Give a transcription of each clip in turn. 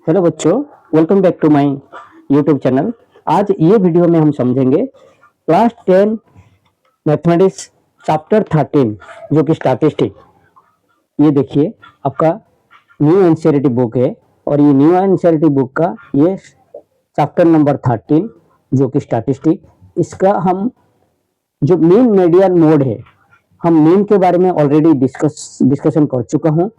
Hello बच्चों, welcome back to my YouTube channel. आज ये वीडियो में हम समझेंगे क्लास 10 मैथमेटिक्स चैप्टर 13 जो कि स्टैटिस्टिक। ये देखिए आपका न्यू एनसीईआरटी बुक है और ये न्यू एनसीईआरटी बुक का ये चैप्टर नंबर 13 जो कि स्टैटिस्टिक। इसका हम जो मीन मीडियन मोड है, हम मीन के बारे में ऑलरेडी डिस्कशन कर चुका हूँ।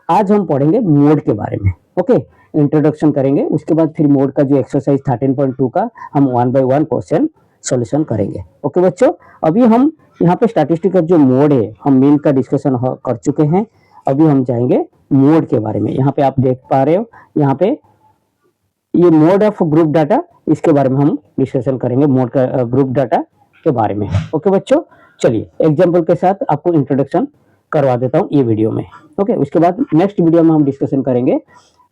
आज हम पढ़ेंगे मोड के बारे में। ओके, इंट्रोडक्शन करेंगे, उसके बाद फिर मोड का जो एक्सरसाइज 13.2 का हम 1 बाय 1 क्वेश्चन सॉल्यूशन करेंगे। ओके बच्चों, अभी हम यहाँ पे स्टैटिस्टिक का जो मोड है, हम मीन का डिस्कशन कर चुके हैं। अभी हम जाएंगे मोड के बारे में। यहाँ पे आप देख पा रहे हो, यहाँ पे ये मोड ऑफ ग्रुप डाटा, इसके बारे में हम डिस्कशन करेंगे, मोड का ग्रुप डाटा के बारे में। ओके बच्चों, चलिए एग्जाम्पल के साथ आपको इंट्रोडक्शन करवा देता हूँ ये वीडियो में। ओके, उसके बाद नेक्स्ट वीडियो में हम डिस्कशन करेंगे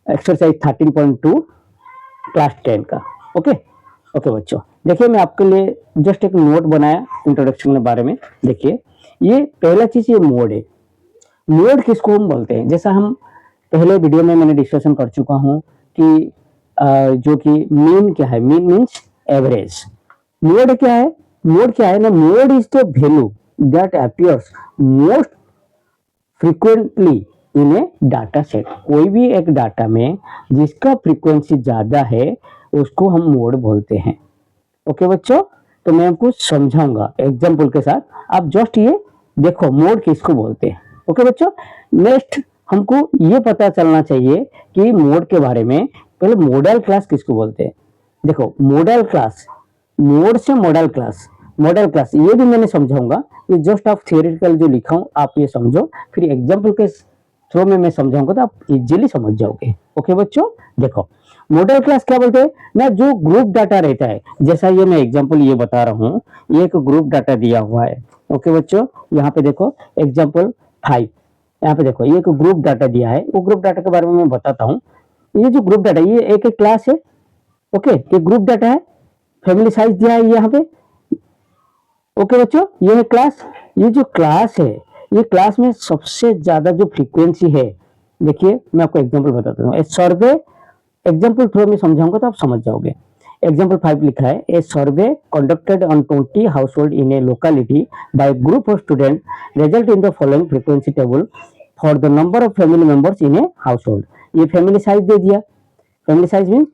एक्सरसाइज 13.2 क्लास 10 का। ओके ओके बच्चों, देखिए मैं आपके लिए जस्ट एक नोट बनाया इंट्रोडक्शन के बारे में। देखिए ये पहला चीज ये मोड है। मोड किसको हम बोलते हैं, जैसा हम पहले वीडियो में मैंने डिस्कशन कर चुका हूँ कि जो कि मीन क्या है, मीन मीन्स एवरेज। मोड क्या है, मोड क्या है ना, mode is the value that appears most frequently in A data set. कोई भी एक डाटा में जिसका फ्रीक्वेंसी ज्यादा है उसको हम मोड बोलते हैं। ओके बच्चों, तो मैं आपको समझाऊंगा एग्जाम्पल के साथ, आप जस्ट ये देखो मोड किसको बोलते हैं। ओके बच्चों, नेक्स्ट हमको ये पता चलना चाहिए कि मोड के बारे में। पहले मॉडल क्लास किसको बोलते हैं। देखो मॉडल क्लास, मोड से मॉडल क्लास, मॉडल क्लास ये भी मैंने समझाऊंगा। ये जस्ट आप थियोरेटिकल जो लिखा हूं आप ये समझो, फिर एग्जाम्पल के थ्रू में मैं समझाऊंगा तो आप इजीली समझ जाओगे। ओके बच्चों, देखो मॉडल क्लास क्या बोलते हैं ना, जो ग्रुप डाटा रहता है, जैसा ये मैं एग्जाम्पल ये बता रहा हूँ, ये एक ग्रुप डाटा दिया हुआ है। ओके बच्चों, यहाँ पे देखो एग्जाम्पल 5, यहाँ पे देखो ये एक ग्रुप डाटा दिया है। वो ग्रुप डाटा के बारे में मैं बताता हूँ। ये जो ग्रुप डाटा, ये एक क्लास है। ओके, ये ग्रुप डाटा है, फैमिली साइज दिया है यहाँ पे। ओके बच्चों, ये है क्लास। ये जो क्लास है, ये क्लास में सबसे ज्यादा जो फ्रीक्वेंसी है, देखिए मैं आपको एग्जांपल बताता हूँ। सर्वे एग्जांपल थ्रू में समझाऊंगा तो आप समझ जाओगे। एग्जांपल 5 लिखा है, a survey conducted on 20 household in a locality by group of student result in the following frequency table for the number of family members in a household. ये फैमिली साइज दे दिया। फैमिली साइज मीन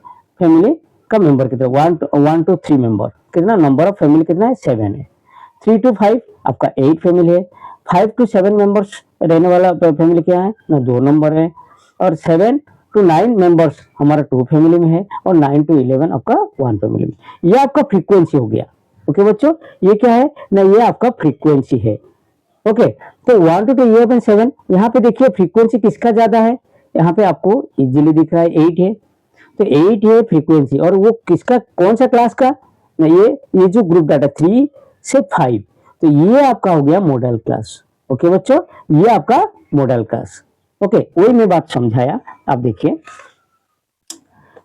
फैमिली का member कितना, 1 to 3 member, कितना number of family कितना है, 7 है। 3 to 5 आपका 8 फैमिली है। 5 to 7 मेंबर्स रहने वाला फैमिली क्या है ना, 2 नंबर है। और 7 to 9 मेंबर्स हमारा 2 फैमिली में है, और 9 to 11 आपका 1 फैमिली में। ये आपका फ्रीक्वेंसी हो गया। ओके बच्चों, ये क्या है ना, ये आपका फ्रीक्वेंसी है। ओके, तो 1 to 11 7, यहाँ पे देखिए फ्रीक्वेंसी किसका ज्यादा है, यहाँ पे आपको इजीली दिख रहा है 8 है। तो 8 है फ्रीक्वेंसी, और वो किसका, कौन सा क्लास का ना, ये जो ग्रुप डाटा 3 से 5, तो ये आपका हो गया मॉडल क्लास। ओके बच्चों, ये आपका मॉडल क्लास। ओके, वही मैं बात समझाया। आप देखिए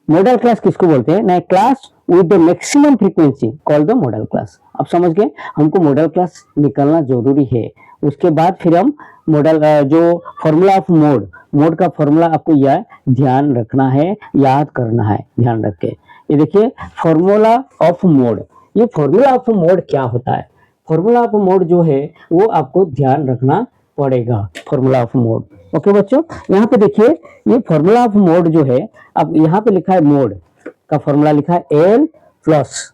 मॉडल क्लास किसको बोलते हैं ना, class with the maximum frequency called the model class. आप समझ गए, हमको मॉडल क्लास निकालना जरूरी है। उसके बाद फिर हम मॉडल जो फॉर्मूला ऑफ मोड, मोड का फॉर्मूला आपको यह ध्यान रखना है, याद करना है, ध्यान रख के। ये देखिए फॉर्मूला ऑफ मोड, ये फॉर्मूला ऑफ मोड क्या होता है, फॉर्मूला ऑफ मोड जो है वो आपको ध्यान रखना पड़ेगा, फॉर्मूला ऑफ मोड। ओके बच्चों, यहाँ पे देखिए ये फॉर्मूला ऑफ मोड जो है, अब यहाँ पे लिखा है मोड का फॉर्मूला लिखा है L plus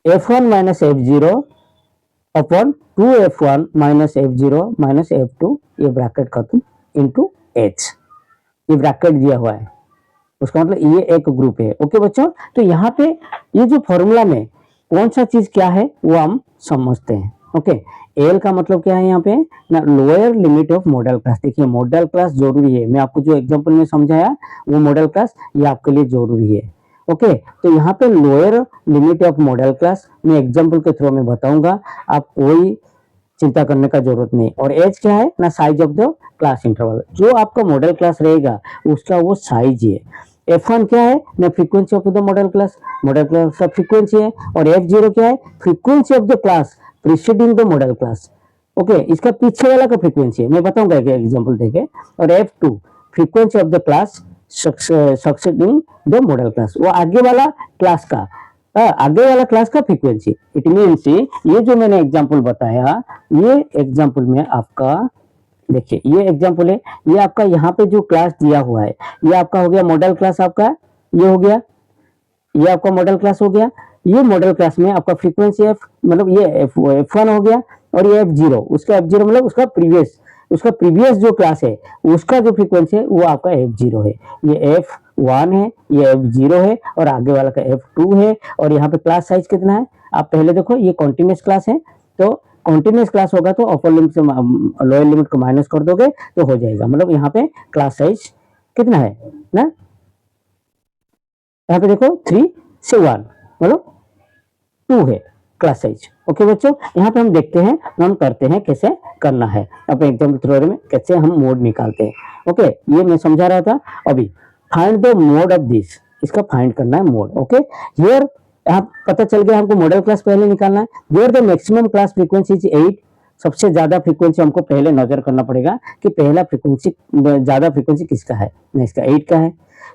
F1 minus F0 upon 2F1 minus F0 minus F2, ये ब्रैकेट खत्म इनटू H, ये ब्रैकेट दिया हुआ है, उसका मतलब ये एक ग्रुप है। ओके बच्चों, तो यहाँ पे ये जो फॉर्मूला में कौन सा चीज क्या है वो हम समझते हैं। ओके, एल का मतलब क्या है यहाँ पे ना, lower limit of model class. देखिए मॉडल क्लास जरूरी है, मैं आपको जो एग्जांपल में समझाया वो मॉडल क्लास ये आपके लिए जरूरी है। ओके, तो यहाँ पे lower limit of model class मैं एग्जांपल के थ्रू में बताऊंगा, आप कोई चिंता करने का जरूरत नहीं। और एज क्या है ना, size of the class interval, जो आपका मॉडल क्लास रहेगा उसका वो साइज है। F1 क्या है ना, frequency of the model class, model class का फ्रीक्वेंसी है। और F0 क्या है, frequency of the class preceding the model class. Okay, इसका पीछे वाला का फ्रीक्वेंसी है, मैं बताऊंगा एक एग्जांपल देके। और F2 frequency of the class succeeding the model class, वो आगे वाला क्लास का आगे वाला क्लास का फ्रीक्वेंसी। इट मीन्स ये जो मैंने एग्जांपल बताया, ये एग्जांपल में आपका देखिए ये एग्जांपल है, ये आपका यहाँ पे जो क्लास दिया हुआ है ये आपका हो गया मॉडल क्लास, आपका ये हो गया, ये आपका मॉडल क्लास हो गया। ये मॉडल क्लास में आपका फ्रीक्वेंसी एफ मतलब ये F1 हो गया, और ये F0, उसका F0 मतलब उसका प्रीवियस जो क्लास है उसका जो फ्रीक्वेंसी है वो आपका F0 है। ये F1 है, ये F0 है, और आगे वाला का F2 है। और यहाँ पे क्लास साइज कितना है आप पहले देखो, ये कॉन्टिन्यूस क्लास है, तो कॉन्टिन्यूस क्लास होगा तो अपर लिमिट से लोअर लिमिट को माइनस कर दोगे तो हो जाएगा। मतलब यहाँ पे क्लास साइज कितना है ना, यहाँ पे देखो 3 से 1 मतलब 2 है क्लास साइज। ओके बच्चों, यहाँ पे हम देखते हैं, हम करते हैं कैसे करना है अपने एग्जाम्पल थ्योरी में, कैसे हम मोड निकालते हैं। ओके, ये मैं समझा रहा था अभी। Find the mode of this, इसका फाइंड करना है मोड। ओके, हियर आप पता चल गया हमको मॉडल क्लास पहले निकालना है। Here the maximum class frequency is 8, सबसे ज्यादा फ्रीक्वेंसी हमको पहले नजर करना पड़ेगा कि पहला फ्रीक्वेंसी ज्यादा फ्रीक्वेंसी किसका है ना, इसका 8 का है।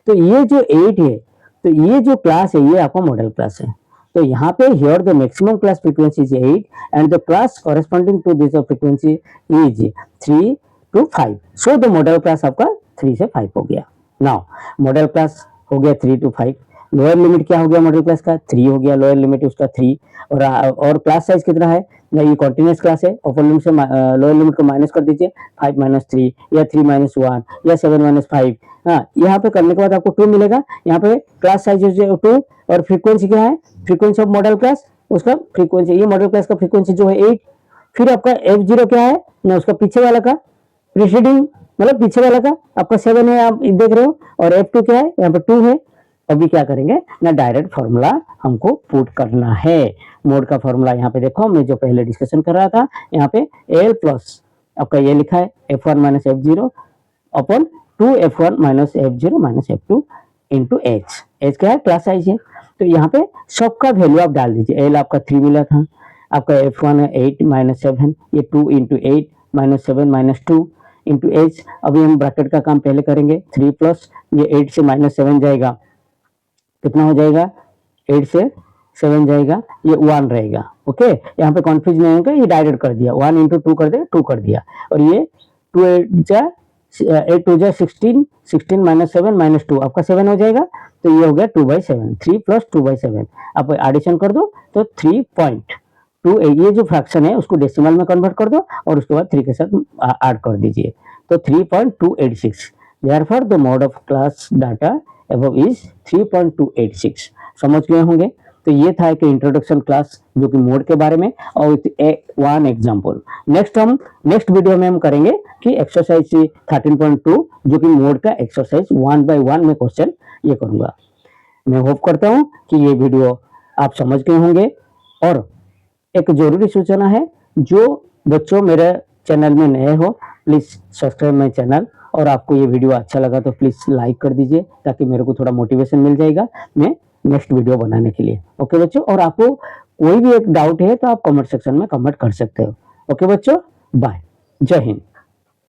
तो ये जो 8 है, तो ये जो क्लास है ये आपका मॉडल क्लास है। तो यहाँ पे here the maximum class frequency is 8 and the class corresponding to this frequency is 3 to 5। So the model class आपका 3 से 5 हो गया। नाउ मॉडल क्लास हो गया 3 to 5, लोअर लिमिट क्या हो गया मॉडल क्लास का 3 हो गया, लोअर लिमिट उसका 3, और क्लास साइज कितना है ना, ये कॉन्टिन्यूस क्लास है, अपर लिमिट से लोअर लिमिट को माइनस कर दीजिए, 5 - 3 या 3 - 1 या 7 - 5। हाँ, यहाँ पे करने के बाद आपको 2 मिलेगा। यहाँ पे क्लास साइज 2 और फ्रीक्वेंसी क्या है, फ्रीक्वेंसी ऑफ मॉडल क्लास, उसका फ्रीक्वेंसी ये मॉडल क्लास का फ्रीक्वेंसी जो है 8। फिर आपका F0 क्या है ना, उसका पीछे वाला का प्रीसीडिंग मतलब पीछे वाला का आपका 7 है, आप देख रहे हो, और F2 क्या है, यहाँ पे 2 है। अभी क्या करेंगे ना, डायरेक्ट फॉर्मूला हमको पुट करना है। मोड का फॉर्मूला यहाँ पे देखो, मैं जो पहले डिस्कशन कर रहा था, यहाँ पे L प्लस आपका ये लिखा है F1 - F0 upon 2F1 - F0 - F2 into H क्या है, क्लास साइज है। तो यहाँ पे सबका वैल्यू आप डाल दीजिए। L आपका 3 मिला था, आपका F1 है 8 - 7, ये 2 × 8 - 7 - 2 इंटू H। अभी हम ब्रैकेट का काम पहले करेंगे, 3 प्लस ये 8 से -7 जाएगा, कितना हो जाएगा, 8 से 7 जाएगा, ये 1 रहेगा। ओके, यहाँ पे कन्फ्यूज नहीं होगा, ये डायरेक्ट कर दिया, 1 × 2 कर दे, 2 कर दिया, और ये 2 8 2 16, 16 - 7 - 2 आपका 7 हो जाएगा। तो ये हो गया 2/7, 3 + 2/7। आप एडिशन कर दो तो 3.2, ये जो फ्रैक्शन है उसको डेसिमल में कन्वर्ट कर दो और उसके बाद 3 के साथ ऐड कर दीजिए, तो 3.286। Therefore the mode of class data above is 3.286। समझ गए होंगे। तो ये था एक इंट्रोडक्शन क्लास जो कि मोड के बारे में, और वन एग्जांपल। नेक्स्ट वीडियो में हम करेंगे कि एक्सरसाइज 13.2 जो कि मोड का एक्सरसाइज 1 by 1 में क्वेश्चन ये करूंगा। मैं होप करता हूं कि ये वीडियो आप समझ गए होंगे। और एक जरूरी सूचना है, जो बच्चों मेरे चैनल में नए हो प्लीज सब्सक्राइब माई चैनल, और आपको ये वीडियो अच्छा लगा तो प्लीज लाइक कर दीजिए, ताकि मेरे को थोड़ा मोटिवेशन मिल जाएगा मैं नेक्स्ट वीडियो बनाने के लिए। ओके बच्चों, और आपको कोई भी एक डाउट है तो आप कमेंट सेक्शन में कमेंट कर सकते हो। ओके बच्चों, बाय, जय हिंद।